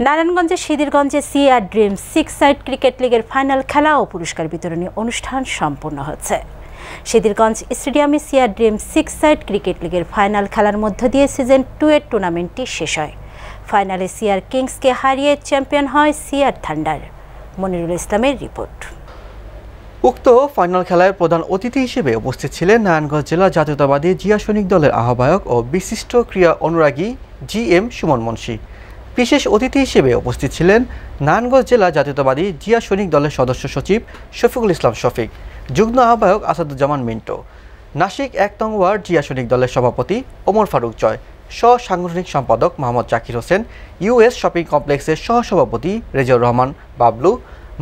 নারায়ণগঞ্জে সিদিরগঞ্জে CR dream 6 side cricket লিগের final খেলা ও পুরস্কার বিতরণী অনুষ্ঠান সম্পন্ন হচ্ছে। সিদিরগঞ্জ স্টেডিয়ামে সিআর ড্রিম 6 সাইড ক্রিকেট লিগের ফাইনাল খেলার মধ্য দিয়ে সিজন 2 এর টুর্নামেন্টটি শেষ হয়। ফাইনালে সিআর কিংসকে হারিয়ে চ্যাম্পিয়ন হয় সিআর থান্ডার। মনিরুল ইসলামের রিপোর্ট। উক্ত ফাইনাল খেলায় প্রধান অতিথি হিসেবে উপস্থিত ছিলেন নারায়ণগঞ্জ জেলা জাতীয়তাবাদী জিয়া সৈনিক দলের আহ্বায়ক ও বিশিষ্ট ক্রীড়া অনুরাগী GM সুমন মুন্সী। বিশেষ অতিথি হিসেবে উপস্থিত ছিলেন নারায়ণগঞ্জ জেলা জাতীয়তাবাদী জিয়া সৈনিক দলের সদস্য সচিব শফিকুল ইসলাম শফিক, যুগ্ম আহ্বায়ক আসাদুজ্জামান মিন্টো, নাসিক 1 নং ওয়ার্ড জিয়া সৈনিক দলের সভাপতি ওমর ফারুক জয়, সাংগঠনিক সম্পাদক মোহাম্মদ জাকির হোসেন, US শপিং কমপ্লেক্সের সহসভাপতি রেজাউর রহমান বাবলু,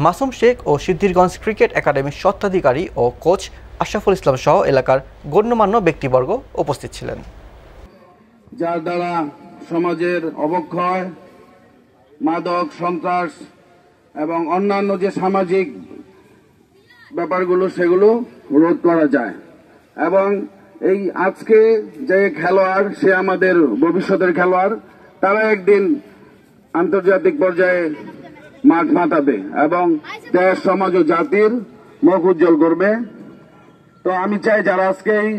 মাসুম শেখ ও সিদ্ধিরগঞ্জ ক্রিকেট একাডেমির স্বত্বাধিকারী ও কোচ আশরাফুল ইসলাম সহ এলাকার গণ্যমান্য ব্যক্তিবর্গ উপস্থিত ছিলেন। যার দ্বারা সমাজের অবক্ষয়, মাদক, সন্ত্রাস এবং অন্যান্য যে সামাজিক ব্যাপারগুলো সেগুলো রোধ করা যায় এবং এই আজকে যে খেলোয়াড় সে আমাদের ভবিষ্যতের খেলোয়াড়, তারা একদিন আন্তর্জাতিক পর্যায়ে মাঠ মাতাবে এবং দেশ, সমাজ ও জাতির মুখ উজ্জ্বল করবে। তো আমি চাই যারা আজকে এই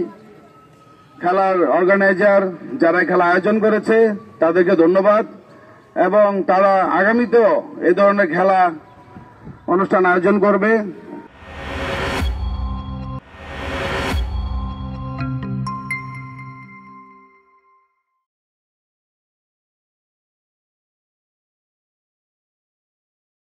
খেলার অর্গানাইজার, যারা খেলা আয়োজন করেছে তাদেরকে ধন্যবাদ এবং তারা আগামীতেও এই ধরনের খেলা অনুষ্ঠান আয়োজন করবে।